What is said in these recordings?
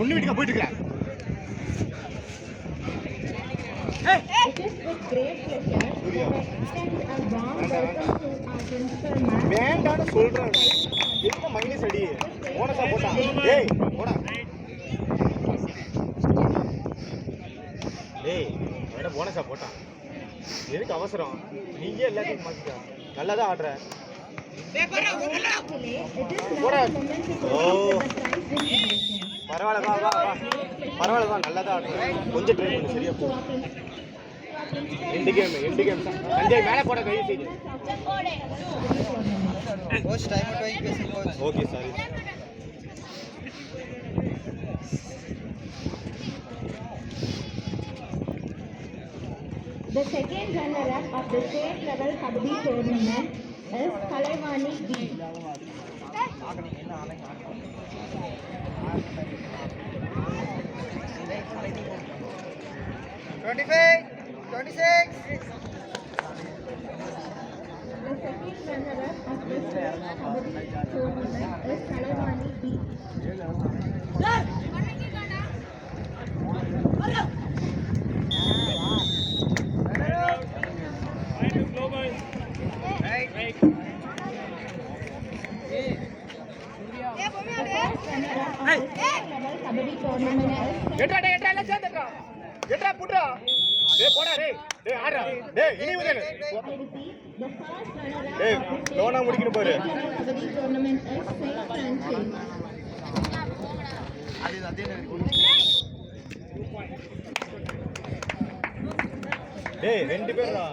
ஒண்ணு வீட்டுக்கு போயிட்டு இருக்கேன். வேண்டான்னு சொல்றேன். எதுக்கு மைனஸ் அடி போனஸா போட்டான். ஏய் போடா. ஏய் வேணா போனஸா போட்டான். எதுக்கு அவசரம்? நீயே எல்லாத்தையும் மாத்திட்ட. நல்லா தான் ஆடுற. பரவாயில்ல வா வா பரவாயில்ல வா நல்லா தான் ஆடுற. கொஞ்சம் ட்ரை பண்ணு சரியா போ. எண்டு கேம் சஞ்சய் மேலே போட கை செய்து. கோச் டைம் அவுட் வாங்கி பேசுங்க coach. Okay sorry. The second runner-up of the state level Kabaddi tournament is Kalaivani B. 25, 26. The second runner-up of the state Kabaddi tournament is Kalaivani B. Kabaddi tournament ரெண்டு பேரா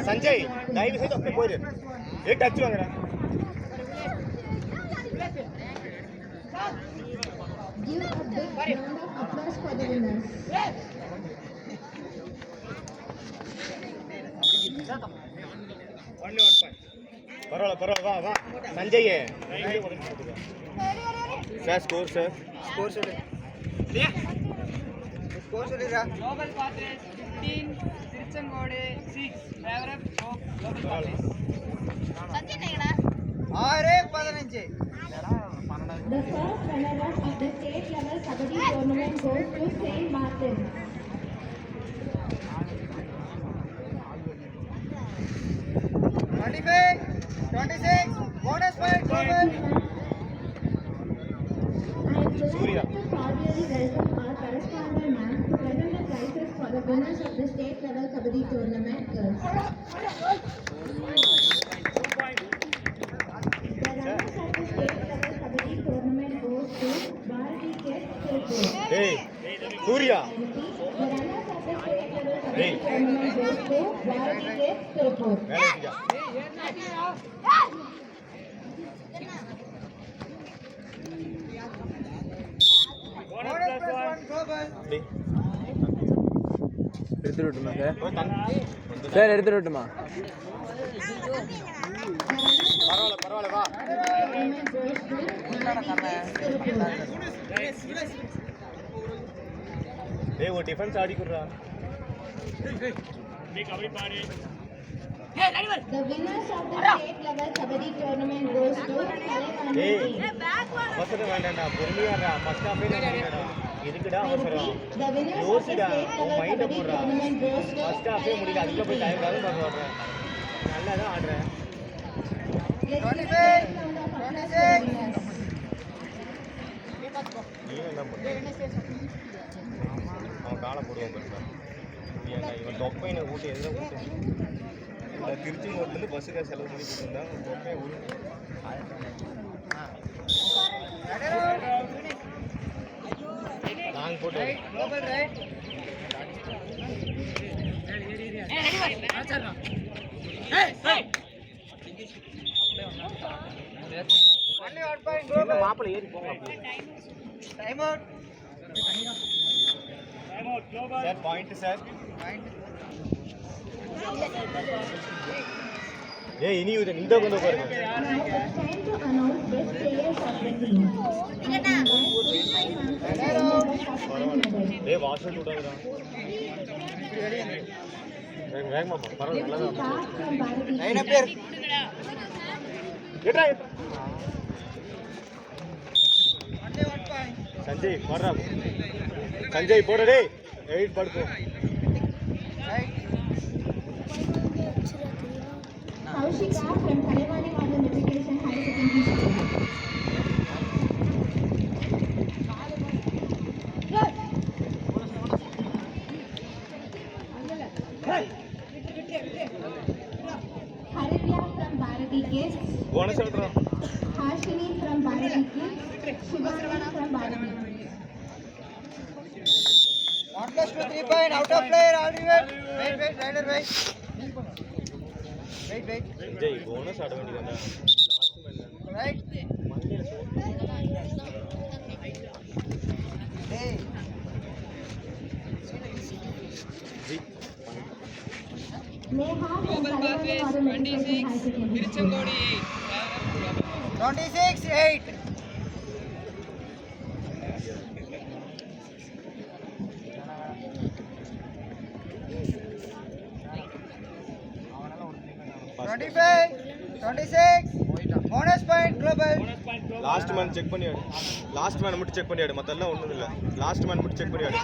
संजय दयவு செய்து அப்படியே போயிரு. ஏ touch வாங்குடா. Give a big round of applause for the winners. Only 1 point. பரவாயில்ல வா வா Sanjay sir score சொல்லு. Score சொல்லுடா. Global Padres 15, Tiruchengode 6, favourite global Sanjay nengada. 6-15. The first runner-up of the state level Kabaddi tournament goes to Saint Martin. 25, 26, bonus point global. I am delighted to cordially welcome our correspondent ma'am to present the prizes for the winners of the state level Kabaddi tournament girls. The runners of the state level Kabaddi tournament goes to Bharati Kids Tirupur. Hey, Surya. The runners of the state level Kabaddi tournament goes to Bharati Kids Tirupur. எடுத்து விட்டுமா sir எடுத்து விட்டுமா பரவாயில்ல வா ஏய் ஒரு defence ஆடி குடுறா. The winners of the state level Kabaddi tournament goes to Kalaivani team. அவசரம் வேண்டாம்டா பொறுமையாடா first ஹாஃபே நினைக்கிறடா இதுக்குடா அவசரம். The winners of the யோசிடா state உன் level மைண்ட Kabaddi போடுறா. tournament goes to ஃபர்ஸ்ட் ஹாஃபே முடியல அதுக்கு போய் டைம் ஆகும் நான் சொல்றேன். நல்லா தான் ஆடுற. 25, 26. நீ என்ன பண்ணு? அவன் காலை போடுவான் பாருங்க. இவன் தொப்பையினை ஊட்டி எதுவும் ஊட்டு. திருச்செங்கோட்டிலேருந்து பஸ்ஸுக்காக செலவு பண்ணி கொடுத்துருந்தான் தொப்பையை ஊட்டு. நாங்கள் போட்டு மாப்பிள்ளை ஏறி போங்க. Time out sir. Point sir. ஏய் இனி இந்த கொஞ்சம் பாருங்க. Now it's time to announce best players of the team. I invite டேய் வாஷர் விடாதடா. வேகமா போ. பரவாயில்ல நல்லா தான். Start from Bharati. லைனா பேர் ஏடா சஞ்சய் போடுறா. சஞ்சய் போடு டேய். 8 படுப்போம். Kaushika from Kalevani Modern Education Higher Secondary School. Haridya from Bharati Kids. Bonus சொல்றா. Harshini from Bharati Kids. Shivani from Bharati Kids. 1+2 3 point out of player already wait rider wait Sanjay bonus ஆட வேண்டியதானே. Last man right hey G Neha from Kalevani Modern Education Higher Secondary School. 26-8 25-26 bonus point global last man check பண்ணியாடு. Last man மட்டும் check பண்ணியாடு. மத்தெல்லாம் ஒண்ணும் இல்ல. Last man மட்டும் check பண்ணியாடு.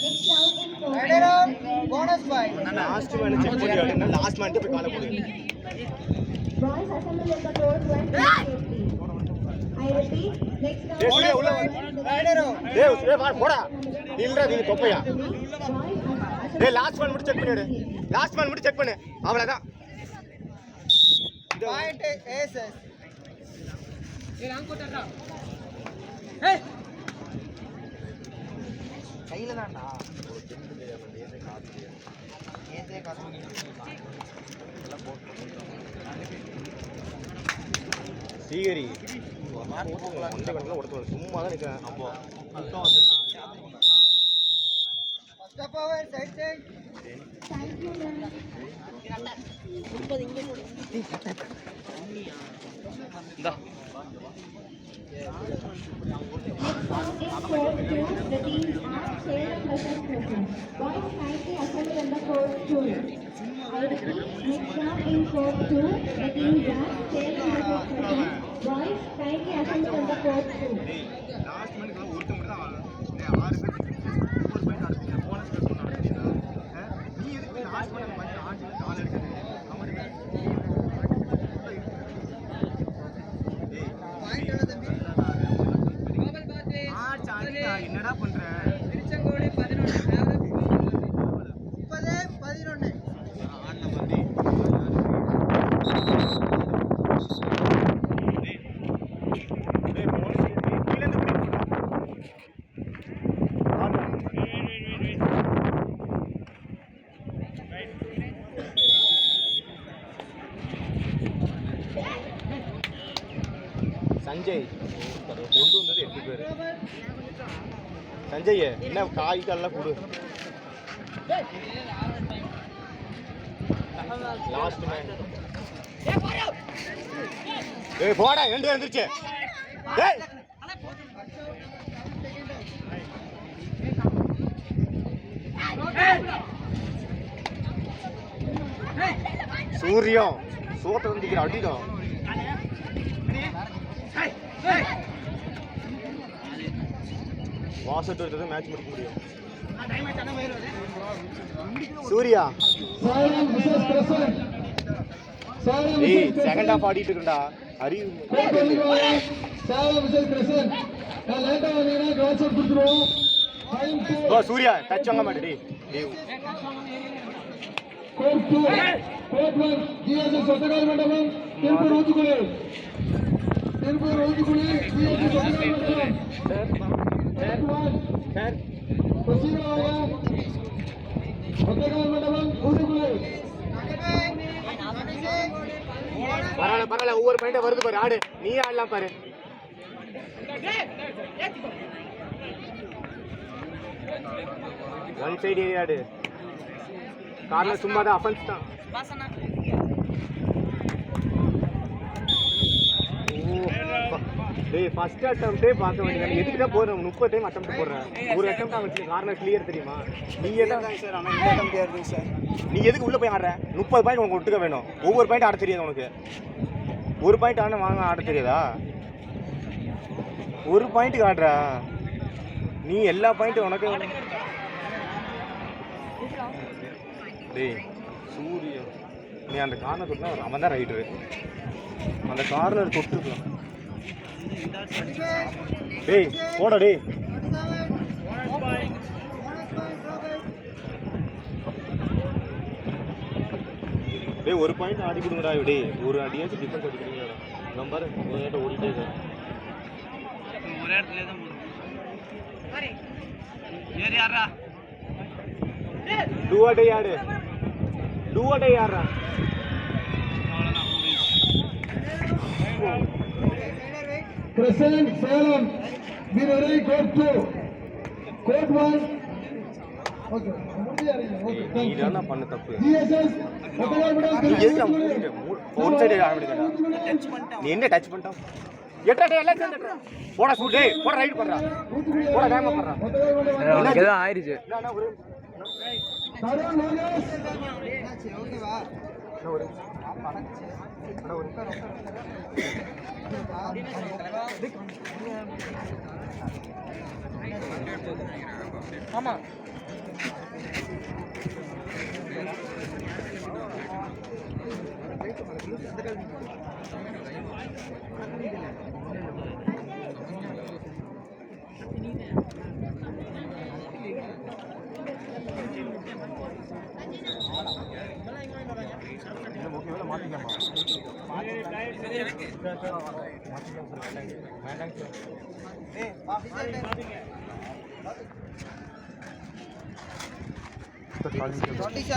Next round in four. rider up bonus point last man check பண்ணியாடு. Last man போய் கால போடு. Boys assemble in the court 150. I repeat, next round. Yes, bonus உள்ள point rider up டேய் டேய் வா போடா. இல்லடா நீ தொப்பையா. Boys assemble. டேய் லாஸ்ட் மேன் மட்டும் செக் பண்ணியாடு. லாஸ்ட் மேன் மட்டும் செக் பண்ணு. அவ்வளவுதான். point aces கையில தான்டா ஏதே காசு சீகரி ஒன்றை கணக்கில் ஒருத்தர் சும்மா தான் நிற்கிறேன். அப்போ first of all side check Thank you, ma'am. Next round in court 2. The teams are Salem versus Krishna. Boys kindly assemble in the court 2. I repeat, next round in court 2. The teams are Salem versus Krishna. Boys kindly assemble in the court 2. Last மேனுக்கு ஒருத்தர் மட்டும் தான் 6 பேர் 4 point ஆடுறீங்க. Bonus பேர் சொன்னாங்க. நீ எதுக்கு last man மாதிரி ஆடி ஆள் எடுக்குது? அவனுக்கு பாயிண்ட் எவ்வளவு தம்பி என்னடா பண்ற? திருச்செங்கோடு 11 ஆடல மாதிரி டேய் போனஸ் கீழ இருந்து பிடி. சஞ்சய் கொண்டு வந்தது 8 பேர். சஞ்சய் என்ன காய் கால்லாம் கொடு. லாஸ்ட் மேன் ஏய் போடா ரெண்டு வந்துருச்சு. டேய் சூரியம் சோத்த வந்துக்கிற அடிதான். வாசட்டு எடுத்தது மேட்ச் முடிக்க முடியும். சூர்யா ஏய் செகண்ட் ஹாஃப் ஆடிட்டு இருக்கடா. அறிவு ஓ சூர்யா டச் வாங்க மாட்டே டேய். பரவாயில்ல பரவாயில்ல ஒவ்வொரு பாயிண்டா வருது பாரு. ஆடு நீ ஆடலாம் பாரு. ஒன் சைடு ஏரியா ஆடு. கார்னர் சும்மா தான் அஃபென்ஸ் தான். டேய் ஃபர்ஸ்ட் அட்டெம்ப்டே பார்க்க வேண்டியது எதுக்கு தான் போறோம் 30 டைம் அட்டெம்ப்ட் போடுறேன் ஒரு அட்டெம்ப்ட் அவன் கார்னர் கிளியர் தெரியுமா நீ எதான் சார் ஆனால் இந்த அட்டெம்ப்ட் ஏறுதுங்க சார். நீ எதுக்கு உள்ள போய் ஆடுற 30 பாயிண்ட் உனக்கு ஒட்டுக்க வேணும் ஒவ்வொரு பாயிண்ட் ஆட தெரியாது உனக்கு ஒரு பாயிண்ட் ஆட வாங்க ஆட தெரியாதா ஒரு பாயிண்ட்டுக்கு ஆடுறா நீ எல்லா பாயிண்ட்டும் உனக்கு டேய் சூரிய நீ அந்த கார்னர் தொட்டா அவன் தான் ரைட்டரு அந்த கார்னர் தொட்டுக்கலாம் டேய் போடா டேய் டேய் ஒரு பாயிண்ட் ஆடி கொடுங்கடா டேய் ஒரு அடியாச்சும் டிஃபென்ஸ் அடிக்கிறீங்கடா நம்பர் ஒரு இடத்துல ஓடிட்டே இருக்கு ஒரே இடத்துல தான் ஏறி யாரா டூ அடே யாரு டூ அடே யாரா Crescent Salem, Vinay Court 2, Court 1. Okay, okay, நீ தான பண்ண தப்பு GSS, நீ எதுக்கு ஒரு சைடு ஆரம்பிக்கடா நீ என்ன டச் பண்ணிட்டான் எட்டா டே எல்லாம் சேர்ந்துடா போடா ஷூட் டேய் போடா ரைட் பண்றா போடா வேகமா பண்றா அவனுக்கு ஏதோ ஆயிடுச்சு Tarun Nagas, ஓகேவா ஆமா மாற்றிக்கலாம் 27